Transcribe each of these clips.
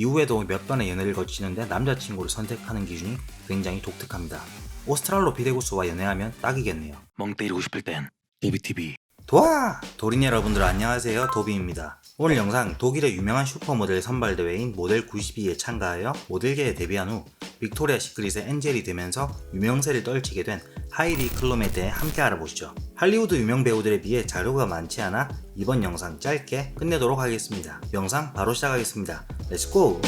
이후에도 몇 번의 연애를 거치는데 남자친구를 선택하는 기준이 굉장히 독특합니다. 오스트랄로피데구스와 연애하면 딱이겠네요. 멍 때리고 싶을 땐 도비TV. 도린 여러분들 안녕하세요, 도비입니다. 오늘 영상 독일의 유명한 슈퍼모델 선발대회인 모델 92에 참가하여 모델계에 데뷔한 후 빅토리아 시크릿의 엔젤이 되면서 유명세를 떨치게 된 하이디 클룸에 대해 함께 알아보시죠. 할리우드 유명 배우들에 비해 자료가 많지 않아 이번 영상 짧게 끝내도록 하겠습니다. 영상 바로 시작하겠습니다. 렛츠고!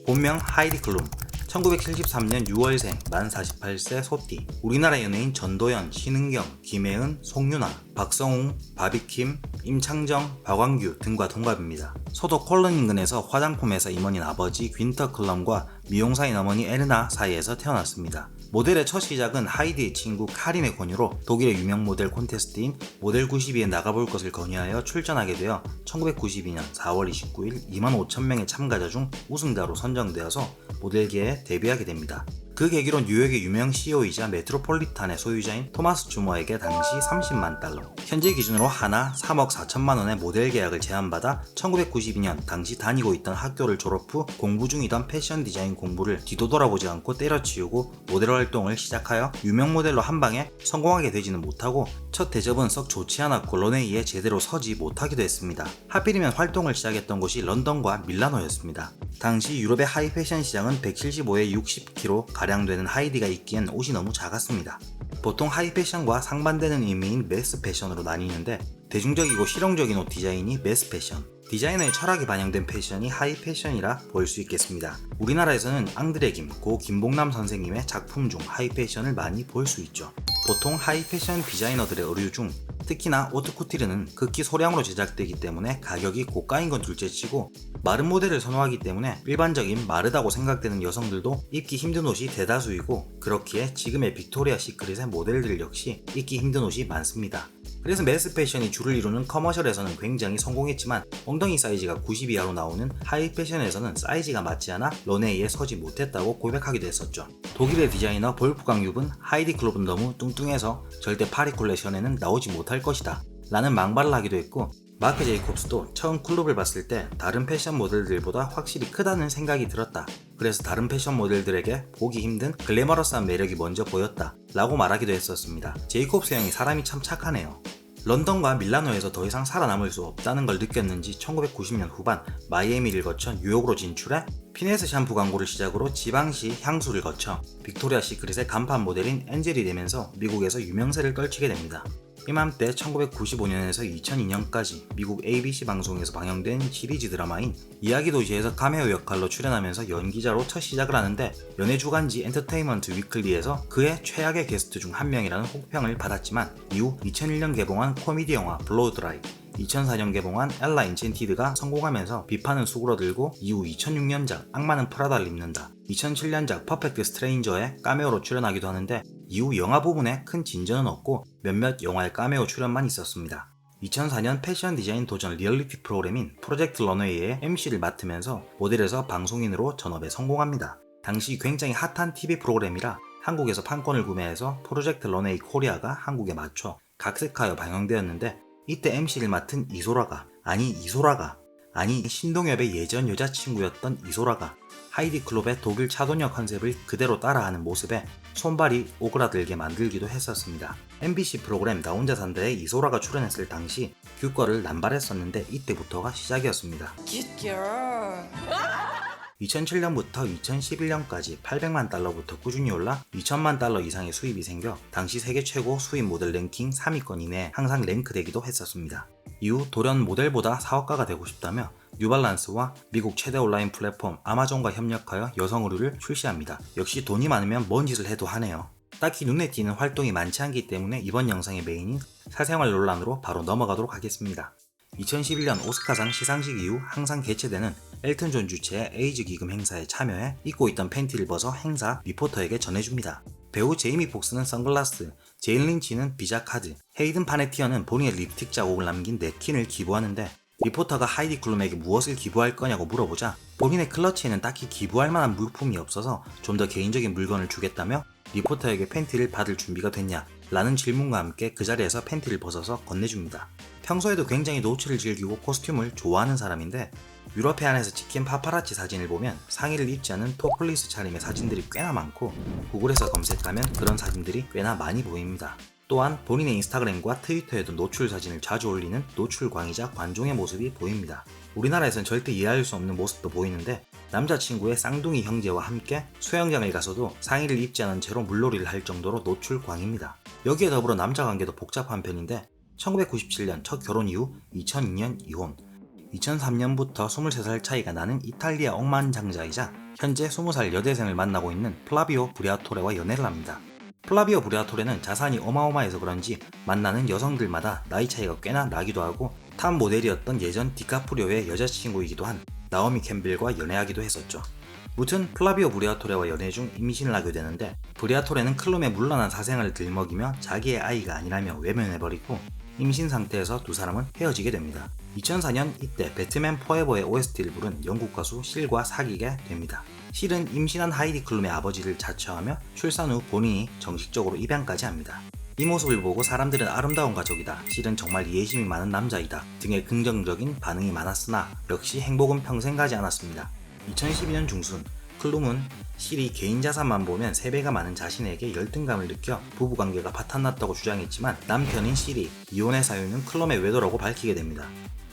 본명 하이디 클룸, 1973년 6월생, 만 48세 소띠. 우리나라 연예인 전도연, 신은경, 김혜은, 송유나, 박성웅, 바비킴, 임창정, 박완규 등과 동갑입니다. 소도 콜론 인근에서 화장품 회사 임원인 아버지 윈터 클럼과 미용사인 어머니 에르나 사이에서 태어났습니다. 모델의 첫 시작은 하이디의 친구 카림의 권유로 독일의 유명 모델 콘테스트인 모델 92에 나가볼 것을 건의하여 출전하게 되어 1992년 4월 29일 25,000명의 참가자 중 우승자로 선정되어서 모델계에 데뷔하게 됩니다. 그 계기로 뉴욕의 유명 CEO이자 메트로폴리탄의 소유자인 토마스 주머에게 당시 30만 달러, 현재 기준으로 하나 3억 4천만 원의 모델 계약을 제안받아 1992년 당시 다니고 있던 학교를 졸업 후 공부 중이던 패션 디자인 공부를 뒤도 돌아보지 않고 때려치우고 모델 활동을 시작하여 유명 모델로 한방에 성공하게 되지는 못하고 첫 대접은 썩 좋지 않았고 런웨이에 제대로 서지 못하기도 했습니다. 하필이면 활동을 시작했던 곳이 런던과 밀라노였습니다. 당시 유럽의 하이 패션 시장은 175에 60kg 가량 되는 하이디가 입기엔 옷이 너무 작았습니다. 보통 하이 패션과 상반되는 의미인 매스 패션으로 나뉘는데 대중적이고 실용적인 옷 디자인이 매스 패션, 디자이너의 철학이 반영된 패션이 하이 패션이라 볼 수 있겠습니다. 우리나라에서는 앙드레 김, 고 김봉남 선생님의 작품 중 하이 패션을 많이 볼 수 있죠. 보통 하이 패션 디자이너들의 의류 중 특히나 오트쿠티르는 극히 소량으로 제작되기 때문에 가격이 고가인 건 둘째치고 마른 모델을 선호하기 때문에 일반적인 마르다고 생각되는 여성들도 입기 힘든 옷이 대다수이고 그렇기에 지금의 빅토리아 시크릿의 모델들 역시 입기 힘든 옷이 많습니다. 그래서 매스 패션이 주를 이루는 커머셜에서는 굉장히 성공했지만 엉덩이 사이즈가 90 이하로 나오는 하이 패션에서는 사이즈가 맞지 않아 런웨이에 서지 못했다고 고백하기도 했었죠. 독일의 디자이너 볼프강 윕은 하이디 클럽은 너무 뚱뚱해서 절대 파리 콜렉션에는 나오지 못할 것이다 라는 망발을 하기도 했고, 마크 제이콥스도 처음 클럽을 봤을 때 다른 패션 모델들보다 확실히 크다는 생각이 들었다. 그래서 다른 패션 모델들에게 보기 힘든 글래머러스한 매력이 먼저 보였다 라고 말하기도 했었습니다. 제이콥스 형이 사람이 참 착하네요. 런던과 밀라노에서 더 이상 살아남을 수 없다는 걸 느꼈는지 1990년 후반 마이애미를 거쳐 뉴욕으로 진출해 피네스 샴푸 광고를 시작으로 지방시 향수를 거쳐 빅토리아 시크릿의 간판 모델인 엔젤이 되면서 미국에서 유명세를 떨치게 됩니다. 이맘때 1995년에서 2002년까지 미국 ABC 방송에서 방영된 시리즈 드라마인 이야기 도시에서 카메오 역할로 출연하면서 연기자로 첫 시작을 하는데 연예 주간지 엔터테인먼트 위클리에서 그의 최악의 게스트 중 한 명이라는 호평을 받았지만 이후 2001년 개봉한 코미디 영화 블로드라이, 2004년 개봉한 엘라 인첸티드가 성공하면서 비판은 수그러들고 이후 2006년작 악마는 프라다를 입는다, 2007년작 퍼펙트 스트레인저에 카메오로 출연하기도 하는데 이후 영화 부분에 큰 진전은 없고 몇몇 영화의 카메오 출연만 있었습니다. 2004년 패션 디자인 도전 리얼리티 프로그램인 프로젝트 런웨이의 MC를 맡으면서 모델에서 방송인으로 전업에 성공합니다. 당시 굉장히 핫한 TV 프로그램이라 한국에서 판권을 구매해서 프로젝트 런웨이 코리아가 한국에 맞춰 각색하여 방영되었는데 이때 MC를 맡은 이소라가 신동엽의 예전 여자친구였던 이소라가 하이디 클럽의 독일 차도녀 컨셉을 그대로 따라하는 모습에 손발이 오그라들게 만들기도 했었습니다. MBC 프로그램 나 혼자 산다에 이소라가 출연했을 당시 규과를 남발했었는데 이때부터가 시작이었습니다. 2007년부터 2011년까지 800만 달러부터 꾸준히 올라 2000만 달러 이상의 수입이 생겨 당시 세계 최고 수입 모델 랭킹 3위권 이내에 항상 랭크되기도 했었습니다. 이후 돌연 모델보다 사업가가 되고 싶다며 뉴발란스와 미국 최대 온라인 플랫폼 아마존과 협력하여 여성 의류를 출시합니다. 역시 돈이 많으면 뭔 짓을 해도 하네요. 딱히 눈에 띄는 활동이 많지 않기 때문에 이번 영상의 메인인 사생활 논란으로 바로 넘어가도록 하겠습니다. 2011년 오스카상 시상식 이후 항상 개최되는 엘튼 존 주최의 에이즈 기금 행사에 참여해 입고 있던 팬티를 벗어 행사 리포터에게 전해줍니다. 배우 제이미 폭스는 선글라스, 제인 린치는 비자 카드, 헤이든 파네티어는 본인의 립스틱 자국을 남긴 냅킨을 기부하는데 리포터가 하이디 클룸에게 무엇을 기부할 거냐고 물어보자 본인의 클러치에는 딱히 기부할 만한 물품이 없어서 좀 더 개인적인 물건을 주겠다며 리포터에게 팬티를 받을 준비가 됐냐? 라는 질문과 함께 그 자리에서 팬티를 벗어서 건네줍니다. 평소에도 굉장히 노출을 즐기고 코스튬을 좋아하는 사람인데 유럽해안에서 찍힌 파파라치 사진을 보면 상의를 입지 않은 토플리스 차림의 사진들이 꽤나 많고 구글에서 검색하면 그런 사진들이 꽤나 많이 보입니다. 또한 본인의 인스타그램과 트위터에도 노출 사진을 자주 올리는 노출광이자 관종의 모습이 보입니다. 우리나라에선 절대 이해할 수 없는 모습도 보이는데 남자친구의 쌍둥이 형제와 함께 수영장을 가서도 상의를 입지 않은 채로 물놀이를 할 정도로 노출광입니다. 여기에 더불어 남자 관계도 복잡한 편인데 1997년 첫 결혼 이후 2002년 이혼, 2003년부터 23살 차이가 나는 이탈리아 억만장자이자 현재 20살 여대생을 만나고 있는 플라비오 브리아토레와 연애를 합니다. 플라비오 브리아토레는 자산이 어마어마해서 그런지 만나는 여성들마다 나이 차이가 꽤나 나기도 하고 탑 모델이었던 예전 디카프리오의 여자친구이기도 한 나오미 캠벨과 연애하기도 했었죠. 무튼 플라비오 브리아토레와 연애 중 임신을 하게 되는데 브리아토레는 클룸의 문란한 사생활을 들먹이며 자기의 아이가 아니라며 외면해버리고 임신 상태에서 두 사람은 헤어지게 됩니다. 2004년 이때 배트맨 포에버의 OST를 부른 영국 가수 실과 사귀게 됩니다. 실은 임신한 하이디 클룸의 아버지를 자처하며 출산 후 본인이 정식적으로 입양까지 합니다. 이 모습을 보고 사람들은 아름다운 가족이다, 실은 정말 이해심이 많은 남자이다 등의 긍정적인 반응이 많았으나 역시 행복은 평생 가지 않았습니다. 2012년 중순 클룸은 실이 개인 자산만 보면 3배가 많은 자신에게 열등감을 느껴 부부관계가 파탄났다고 주장했지만 남편인 실이 이혼의 사유는 클룸의 외도라고 밝히게 됩니다.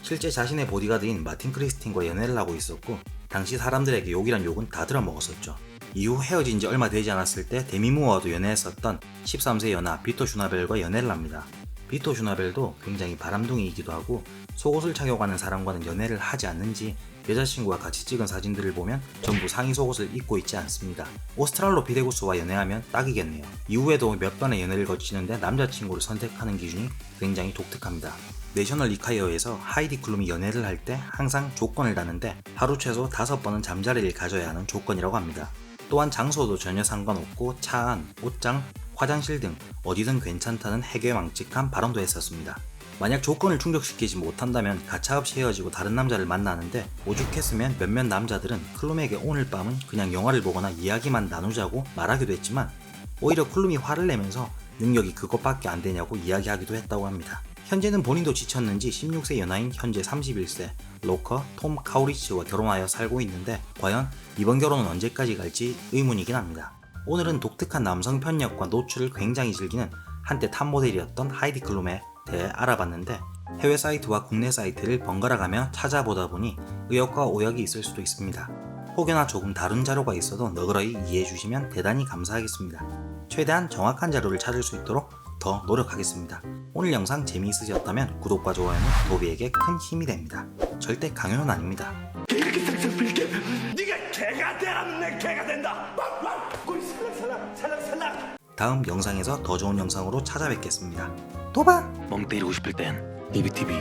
실제 자신의 보디가드인 마틴 크리스틴과 연애를 하고 있었고 당시 사람들에게 욕이란 욕은 다 들어먹었었죠. 이후 헤어진 지 얼마 되지 않았을 때 데미 무어와도 연애했었던 13세 연하 비토 슈나벨과 연애를 합니다. 비토 슈나벨도 굉장히 바람둥이이기도 하고 속옷을 착용하는 사람과는 연애를 하지 않는지 여자친구와 같이 찍은 사진들을 보면 전부 상의 속옷을 입고 있지 않습니다. 오스트랄로피데구스와 연애하면 딱이겠네요. 이후에도 몇 번의 연애를 거치는데 남자친구를 선택하는 기준이 굉장히 독특합니다. 내셔널 리카이어에서 하이디 클룸이 연애를 할 때 항상 조건을 다는데 하루 최소 5번은 잠자리를 가져야 하는 조건이라고 합니다. 또한 장소도 전혀 상관없고 차 안, 옷장, 화장실 등 어디든 괜찮다는 해괴망측한 발언도 했었습니다. 만약 조건을 충족시키지 못한다면 가차없이 헤어지고 다른 남자를 만나는데 오죽했으면 몇몇 남자들은 클룸에게 오늘 밤은 그냥 영화를 보거나 이야기만 나누자고 말하기도 했지만 오히려 클룸이 화를 내면서 능력이 그것밖에 안 되냐고 이야기하기도 했다고 합니다. 현재는 본인도 지쳤는지 16세 연하인 현재 31세 로커 톰 카우리치와 결혼하여 살고 있는데 과연 이번 결혼은 언제까지 갈지 의문이긴 합니다. 오늘은 독특한 남성 편력과 노출을 굉장히 즐기는 한때 탑 모델이었던 하이디 클룸에 대해 알아봤는데 해외 사이트와 국내 사이트를 번갈아가며 찾아보다 보니 의혹과 오역이 있을 수도 있습니다. 혹여나 조금 다른 자료가 있어도 너그러이 이해해 주시면 대단히 감사하겠습니다. 최대한 정확한 자료를 찾을 수 있도록 더 노력하겠습니다. 오늘 영상 재미있으셨다면 구독과 좋아요는 도비에게 큰 힘이 됩니다. 절대 강요는 아닙니다. 이렇게 싹싹 빌게 네가 개가 되라면 내 개가 된다. 꿀 살랑살랑. 다음 영상에서 더 좋은 영상으로 찾아뵙겠습니다. 도바! 멍 때리고 싶을 땐 DBTV.